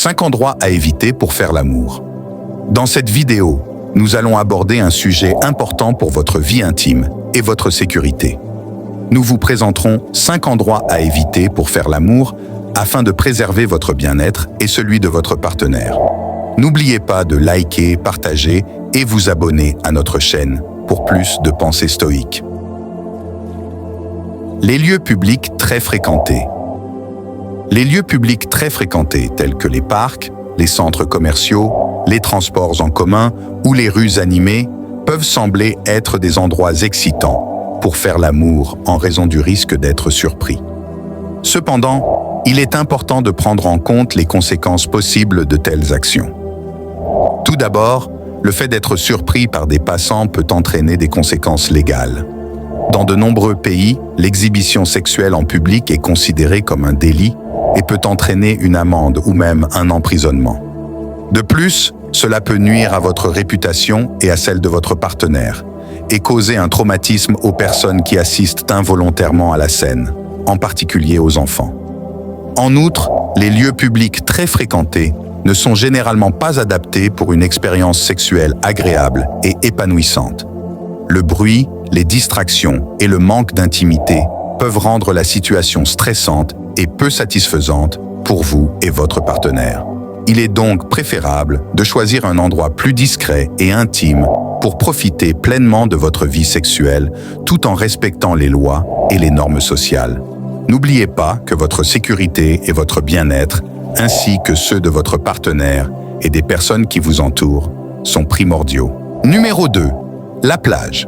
5 endroits à éviter pour faire l'amour. Dans cette vidéo, nous allons aborder un sujet important pour votre vie intime et votre sécurité. Nous vous présenterons 5 endroits à éviter pour faire l'amour afin de préserver votre bien-être et celui de votre partenaire. N'oubliez pas de liker, partager et vous abonner à notre chaîne pour plus de pensées stoïques. Les lieux publics très fréquentés. Les lieux publics très fréquentés tels que les parcs, les centres commerciaux, les transports en commun ou les rues animées peuvent sembler être des endroits excitants pour faire l'amour en raison du risque d'être surpris. Cependant, il est important de prendre en compte les conséquences possibles de telles actions. Tout d'abord, le fait d'être surpris par des passants peut entraîner des conséquences légales. Dans de nombreux pays, l'exhibition sexuelle en public est considérée comme un délit et peut entraîner une amende ou même un emprisonnement. De plus, cela peut nuire à votre réputation et à celle de votre partenaire et causer un traumatisme aux personnes qui assistent involontairement à la scène, en particulier aux enfants. En outre, les lieux publics très fréquentés ne sont généralement pas adaptés pour une expérience sexuelle agréable et épanouissante. Le bruit, les distractions et le manque d'intimité peuvent rendre la situation stressante et peu satisfaisante pour vous et votre partenaire. Il est donc préférable de choisir un endroit plus discret et intime pour profiter pleinement de votre vie sexuelle tout en respectant les lois et les normes sociales. N'oubliez pas que votre sécurité et votre bien-être, ainsi que ceux de votre partenaire et des personnes qui vous entourent, sont primordiaux. Numéro 2. La plage.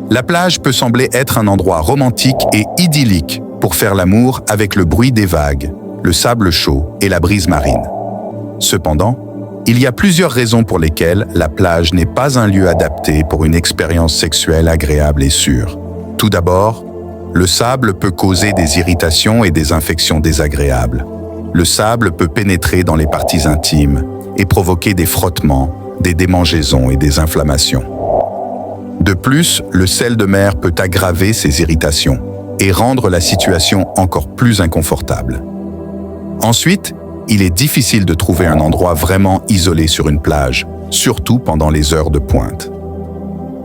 La plage peut sembler être un endroit romantique et idyllique pour faire l'amour avec le bruit des vagues, le sable chaud et la brise marine. Cependant, il y a plusieurs raisons pour lesquelles la plage n'est pas un lieu adapté pour une expérience sexuelle agréable et sûre. Tout d'abord, le sable peut causer des irritations et des infections désagréables. Le sable peut pénétrer dans les parties intimes et provoquer des frottements, des démangeaisons et des inflammations. De plus, le sel de mer peut aggraver ces irritations et rendre la situation encore plus inconfortable. Ensuite, il est difficile de trouver un endroit vraiment isolé sur une plage, surtout pendant les heures de pointe.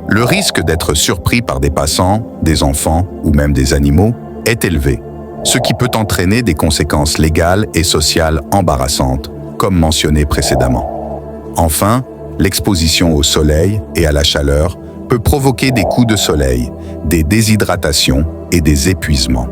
Le risque d'être surpris par des passants, des enfants ou même des animaux est élevé, ce qui peut entraîner des conséquences légales et sociales embarrassantes, comme mentionné précédemment. Enfin, l'exposition au soleil et à la chaleur peut provoquer des coups de soleil, des déshydratations et des épuisements.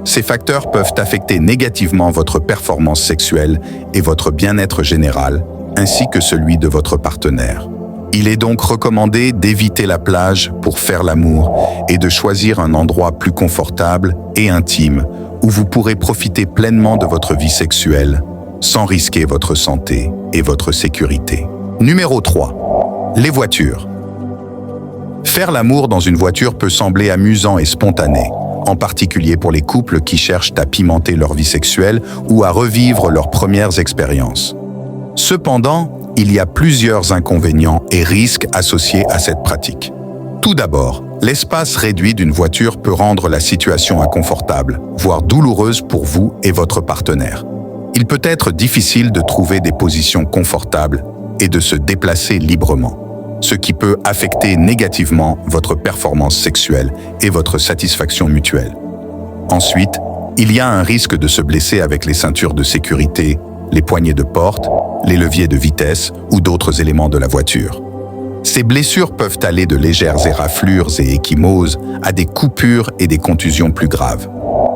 Ces facteurs peuvent affecter négativement votre performance sexuelle et votre bien-être général, ainsi que celui de votre partenaire. Il est donc recommandé d'éviter la plage pour faire l'amour et de choisir un endroit plus confortable et intime où vous pourrez profiter pleinement de votre vie sexuelle sans risquer votre santé et votre sécurité. Numéro 3. Les voitures. Faire l'amour dans une voiture peut sembler amusant et spontané, en particulier pour les couples qui cherchent à pimenter leur vie sexuelle ou à revivre leurs premières expériences. Cependant, il y a plusieurs inconvénients et risques associés à cette pratique. Tout d'abord, l'espace réduit d'une voiture peut rendre la situation inconfortable, voire douloureuse pour vous et votre partenaire. Il peut être difficile de trouver des positions confortables et de se déplacer librement, ce qui peut affecter négativement votre performance sexuelle et votre satisfaction mutuelle. Ensuite, il y a un risque de se blesser avec les ceintures de sécurité, les poignées de porte, les leviers de vitesse ou d'autres éléments de la voiture. Ces blessures peuvent aller de légères éraflures et ecchymoses à des coupures et des contusions plus graves.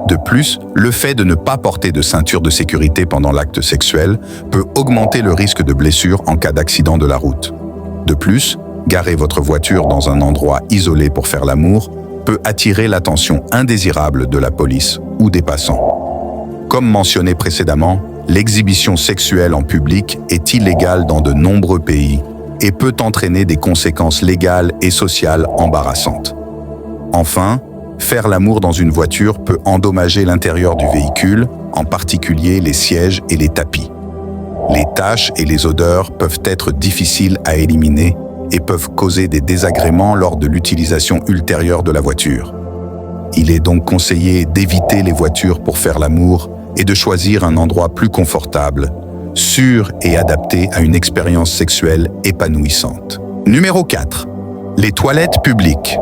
De plus, le fait de ne pas porter de ceinture de sécurité pendant l'acte sexuel peut augmenter le risque de blessure en cas d'accident de la route. De plus, garer votre voiture dans un endroit isolé pour faire l'amour peut attirer l'attention indésirable de la police ou des passants. Comme mentionné précédemment, l'exhibition sexuelle en public est illégale dans de nombreux pays et peut entraîner des conséquences légales et sociales embarrassantes. Enfin, faire l'amour dans une voiture peut endommager l'intérieur du véhicule, en particulier les sièges et les tapis. Les taches et les odeurs peuvent être difficiles à éliminer et peuvent causer des désagréments lors de l'utilisation ultérieure de la voiture. Il est donc conseillé d'éviter les voitures pour faire l'amour et de choisir un endroit plus confortable sûr et adapté à une expérience sexuelle épanouissante. Numéro 4. Les toilettes publiques.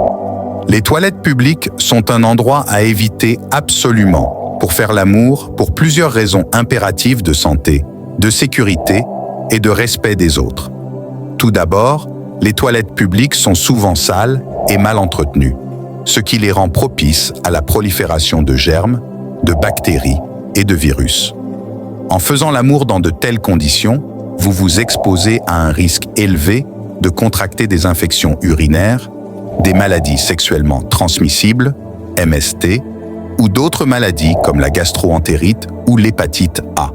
Les toilettes publiques sont un endroit à éviter absolument pour faire l'amour pour plusieurs raisons impératives de santé, de sécurité et de respect des autres. Tout d'abord, les toilettes publiques sont souvent sales et mal entretenues, ce qui les rend propices à la prolifération de germes, de bactéries et de virus. En faisant l'amour dans de telles conditions, vous vous exposez à un risque élevé de contracter des infections urinaires, des maladies sexuellement transmissibles, MST, ou d'autres maladies comme la gastro-entérite ou l'hépatite A.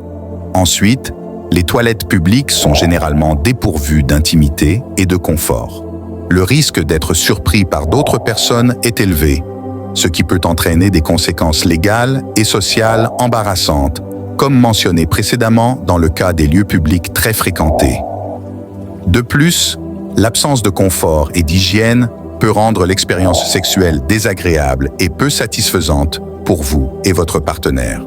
Ensuite, les toilettes publiques sont généralement dépourvues d'intimité et de confort. Le risque d'être surpris par d'autres personnes est élevé, ce qui peut entraîner des conséquences légales et sociales embarrassantes, comme mentionné précédemment dans le cas des lieux publics très fréquentés. De plus, l'absence de confort et d'hygiène peut rendre l'expérience sexuelle désagréable et peu satisfaisante pour vous et votre partenaire.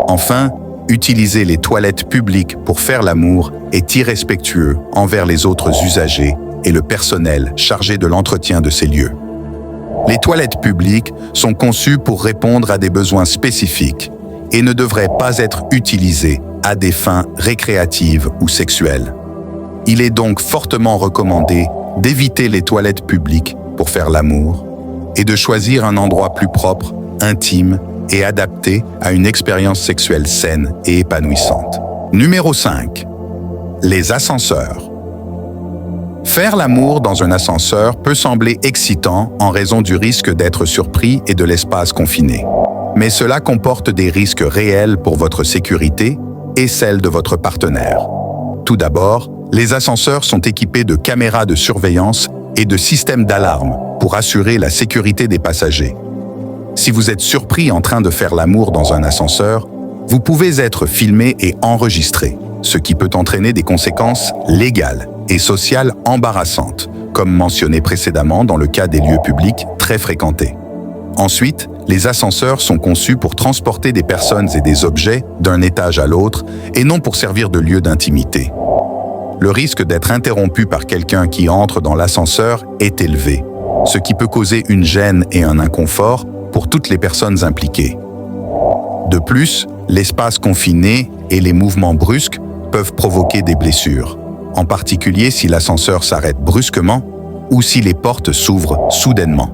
Enfin, utiliser les toilettes publiques pour faire l'amour est irrespectueux envers les autres usagers et le personnel chargé de l'entretien de ces lieux. Les toilettes publiques sont conçues pour répondre à des besoins spécifiques et ne devraient pas être utilisées à des fins récréatives ou sexuelles. Il est donc fortement recommandé d'éviter les toilettes publiques pour faire l'amour et de choisir un endroit plus propre, intime et adapté à une expérience sexuelle saine et épanouissante. Numéro 5. Les ascenseurs. Faire l'amour dans un ascenseur peut sembler excitant en raison du risque d'être surpris et de l'espace confiné. Mais cela comporte des risques réels pour votre sécurité et celle de votre partenaire. Tout d'abord, les ascenseurs sont équipés de caméras de surveillance et de systèmes d'alarme pour assurer la sécurité des passagers. Si vous êtes surpris en train de faire l'amour dans un ascenseur, vous pouvez être filmé et enregistré, ce qui peut entraîner des conséquences légales et sociales embarrassantes, comme mentionné précédemment dans le cas des lieux publics très fréquentés. Ensuite, les ascenseurs sont conçus pour transporter des personnes et des objets d'un étage à l'autre et non pour servir de lieu d'intimité. Le risque d'être interrompu par quelqu'un qui entre dans l'ascenseur est élevé, ce qui peut causer une gêne et un inconfort pour toutes les personnes impliquées. De plus, l'espace confiné et les mouvements brusques peuvent provoquer des blessures, en particulier si l'ascenseur s'arrête brusquement ou si les portes s'ouvrent soudainement.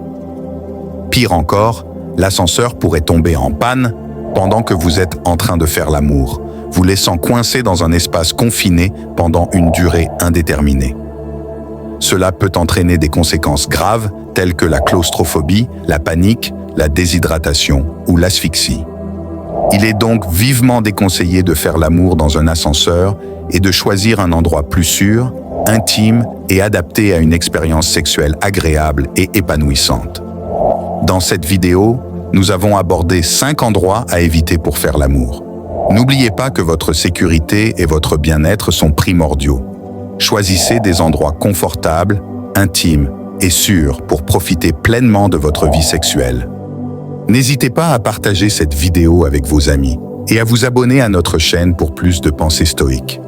Pire encore, l'ascenseur pourrait tomber en panne pendant que vous êtes en train de faire l'amour, vous laissant coincé dans un espace confiné pendant une durée indéterminée. Cela peut entraîner des conséquences graves telles que la claustrophobie, la panique, la déshydratation ou l'asphyxie. Il est donc vivement déconseillé de faire l'amour dans un ascenseur et de choisir un endroit plus sûr, intime et adapté à une expérience sexuelle agréable et épanouissante. Dans cette vidéo, nous avons abordé 5 endroits à éviter pour faire l'amour. N'oubliez pas que votre sécurité et votre bien-être sont primordiaux. Choisissez des endroits confortables, intimes et sûrs pour profiter pleinement de votre vie sexuelle. N'hésitez pas à partager cette vidéo avec vos amis et à vous abonner à notre chaîne pour plus de pensées stoïques.